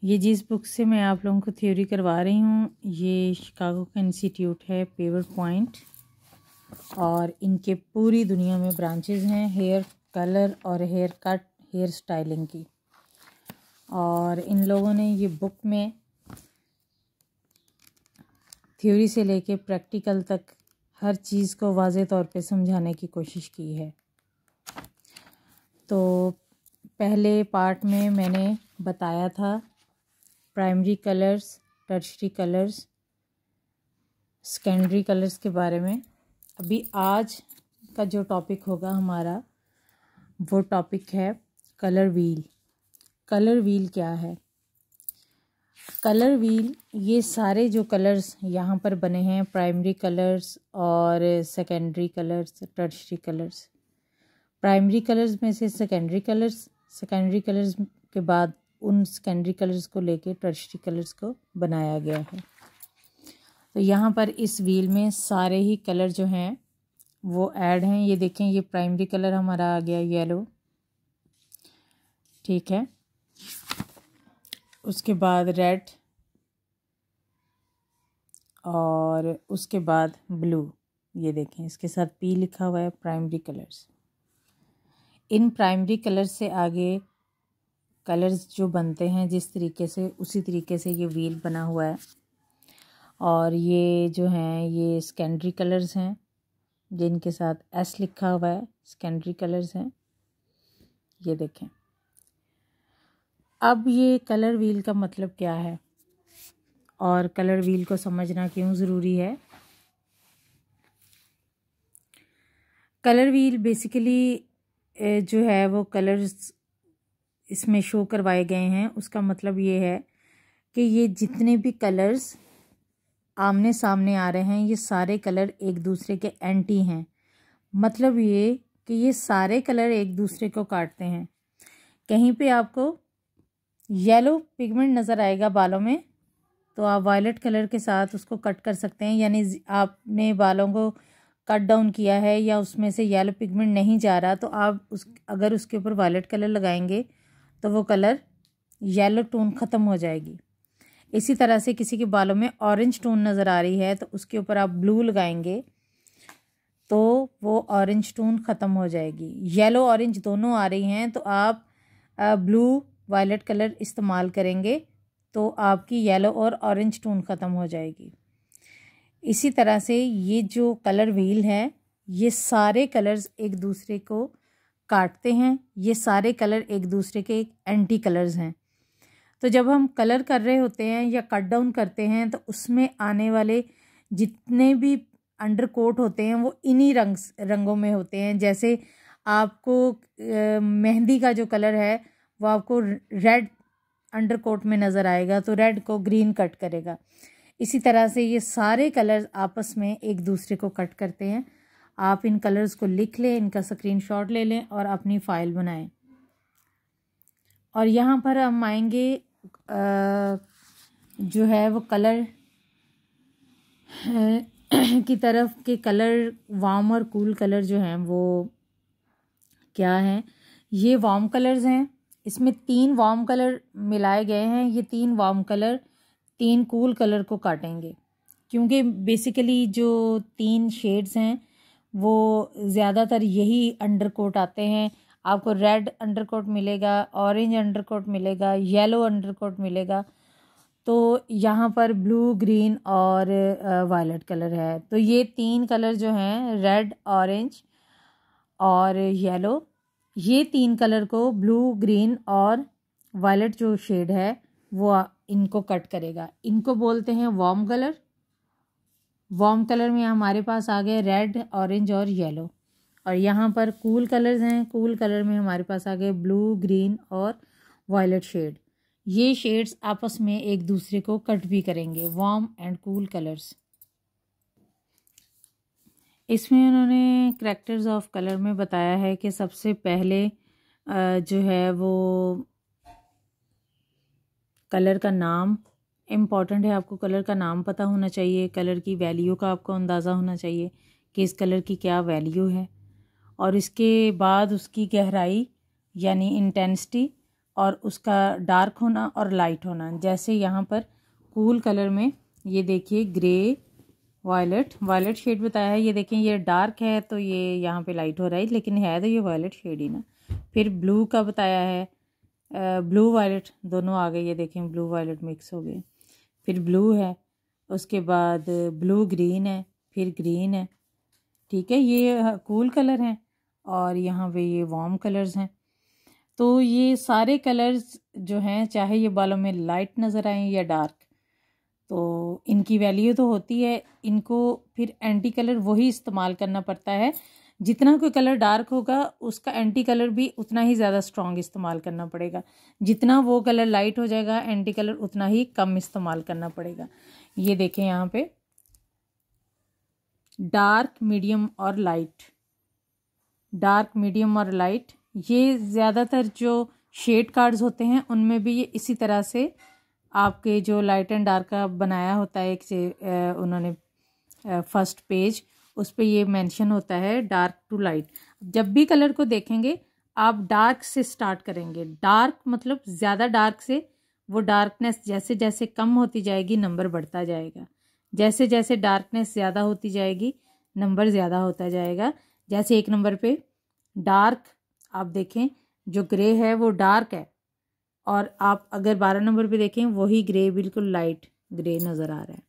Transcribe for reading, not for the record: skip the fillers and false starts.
ये जिस बुक से मैं आप लोगों को थ्योरी करवा रही हूँ ये शिकागो का इंस्टीट्यूट है पेवर पॉइंट, और इनके पूरी दुनिया में ब्रांचेस हैं हेयर कलर और हेयर कट हेयर स्टाइलिंग की। और इन लोगों ने ये बुक में थ्योरी से लेके प्रैक्टिकल तक हर चीज़ को वाज़े तौर पे समझाने की कोशिश की है। तो पहले पार्ट में मैंने बताया था primary colours, tertiary colours, secondary colours के बारे में। अभी आज का जो टॉपिक होगा हमारा वो टॉपिक है कलर व्हील। कलर व्हील क्या है? कलर व्हील, ये सारे जो कलर्स यहाँ पर बने हैं, प्राइमरी कलर्स और secondary colours, tertiary colours, primary colours में से सेकेंडरी कलर्स के बाद उन सेकेंडरी कलर्स को लेके टर्शरी कलर्स को बनाया गया है। तो यहाँ पर इस व्हील में सारे ही कलर जो हैं वो ऐड हैं। ये देखें, ये प्राइमरी कलर हमारा आ गया येलो, ठीक है। उसके बाद रेड और उसके बाद ब्लू। ये देखें, इसके साथ पी लिखा हुआ है, primary colours. In primary colours से आगे कलर्स जो बनते हैं जिस तरीके से, उसी तरीके से ये व्हील बना हुआ है। और ये जो हैं ये सेकेंडरी कलर्स हैं जिनके साथ एस लिखा हुआ है, सेकेंडरी कलर्स हैं, ये देखें। अब ये कलर व्हील का मतलब क्या है और कलर व्हील को समझना क्यों ज़रूरी है? कलर व्हील बेसिकली जो है वो कलर्स इसमें शो करवाए गए हैं। उसका मतलब ये है कि ये जितने भी कलर्स आमने सामने आ रहे हैं ये सारे कलर एक दूसरे के एंटी हैं। मतलब ये कि ये सारे कलर एक दूसरे को काटते हैं। कहीं पे आपको येलो पिगमेंट नज़र आएगा बालों में तो आप वायलेट कलर के साथ उसको कट कर सकते हैं। यानी आपने बालों को कट डाउन किया है या उसमें से येलो पिगमेंट नहीं जा रहा तो आप अगर उसके ऊपर वायलेट कलर लगाएंगे तो वो कलर येलो टोन ख़त्म हो जाएगी। इसी तरह से किसी के बालों में ऑरेंज टोन नज़र आ रही है तो उसके ऊपर आप ब्लू लगाएंगे तो वो ऑरेंज टोन ख़त्म हो जाएगी। येलो ऑरेंज दोनों आ रही हैं तो आप ब्लू वायलेट कलर इस्तेमाल करेंगे तो आपकी येलो और ऑरेंज टोन ख़त्म हो जाएगी। इसी तरह से ये जो कलर व्हील है ये सारे कलर्स एक दूसरे को काटते हैं। ये सारे कलर एक दूसरे के एंटी कलर्स हैं। तो जब हम कलर कर रहे होते हैं या कट डाउन करते हैं तो उसमें आने वाले जितने भी अंडर कोट होते हैं वो इन्हीं रंगों में होते हैं। जैसे आपको मेहंदी का जो कलर है वो आपको रेड अंडर कोट में नज़र आएगा तो रेड को ग्रीन कट करेगा। इसी तरह से ये सारे कलर्स आपस में एक दूसरे को कट करते हैं। आप इन कलर्स को लिख लें, इनका स्क्रीनशॉट ले लें और अपनी फ़ाइल बनाएं। और यहाँ पर हम आएंगे जो है वो कलर की तरफ के कलर वार्म और कूल कलर जो हैं वो क्या हैं। ये वार्म कलर्स हैं। इसमें 3 वार्म कलर मिलाए गए हैं। ये 3 वार्म कलर 3 कूल कलर को काटेंगे क्योंकि बेसिकली जो 3 शेड्स हैं वो ज़्यादातर यही अंडरकोट आते हैं। आपको रेड अंडरकोट मिलेगा, ऑरेंज अंडरकोट मिलेगा, येलो अंडरकोट मिलेगा। तो यहाँ पर ब्लू, ग्रीन और वायलेट कलर है। तो ये 3 कलर जो हैं रेड, ऑरेंज और येलो, ये 3 कलर को ब्लू, ग्रीन और वायलेट जो शेड है वो इनको कट करेगा। इनको बोलते हैं वार्म कलर। वार्म कलर में हमारे पास आ गए रेड, ऑरेंज और येलो। और यहाँ पर कूल कलर्स हैं। कूल कलर में हमारे पास आ गए ब्लू, ग्रीन और वायलेट शेड। ये शेड्स आपस में एक दूसरे को कट भी करेंगे, वार्म एंड कूल कलर्स। इसमें उन्होंने करैक्टर्स ऑफ कलर में बताया है कि सबसे पहले जो है वो कलर का नाम इम्पॉर्टेंट है। आपको कलर का नाम पता होना चाहिए, कलर की वैल्यू का आपको अंदाज़ा होना चाहिए कि इस कलर की क्या वैल्यू है। और इसके बाद उसकी गहराई यानी इंटेंसिटी और उसका डार्क होना और लाइट होना। जैसे यहाँ पर कूल कलर में ये देखिए ग्रे वायलेट शेड बताया है। ये देखें ये डार्क है तो ये यहाँ पे लाइट हो रहा है, लेकिन है तो ये वायलेट शेड ही ना। फिर ब्लू का बताया है, ब्लू वायलेट दोनों आ गए, ये देखें ब्लू वायलेट मिक्स हो गए। फिर ब्लू है, उसके बाद ब्लू ग्रीन है, फिर ग्रीन है। ठीक है, ये कूल कलर हैं और यहाँ पे ये वार्म कलर्स हैं। तो ये सारे कलर्स जो हैं, चाहे ये बालों में लाइट नज़र आए या डार्क, तो इनकी वैल्यू तो होती है। इनको फिर एंटी कलर वही इस्तेमाल करना पड़ता है। जितना कोई कलर डार्क होगा उसका एंटी कलर भी उतना ही ज़्यादा स्ट्रॉन्ग इस्तेमाल करना पड़ेगा। जितना वो कलर लाइट हो जाएगा एंटी कलर उतना ही कम इस्तेमाल करना पड़ेगा। ये देखें यहाँ पे डार्क, मीडियम और लाइट, डार्क, मीडियम और लाइट, ये ज़्यादातर जो शेड कार्ड्स होते हैं उनमें भी ये इसी तरह से आपके जो लाइट एंड डार्क का बनाया होता है। एक से उन्होंने फर्स्ट पेज उस पर ये मेंशन होता है डार्क टू लाइट। जब भी कलर को देखेंगे आप डार्क से स्टार्ट करेंगे। डार्क मतलब ज़्यादा डार्क से वो डार्कनेस जैसे जैसे कम होती जाएगी नंबर बढ़ता जाएगा। जैसे जैसे डार्कनेस ज़्यादा होती जाएगी नंबर ज़्यादा होता जाएगा। जैसे 1 नंबर पे डार्क आप देखें जो ग्रे है वो डार्क है, और आप अगर 12 नंबर पे देखें वही ग्रे बिल्कुल लाइट ग्रे नज़र आ रहा है।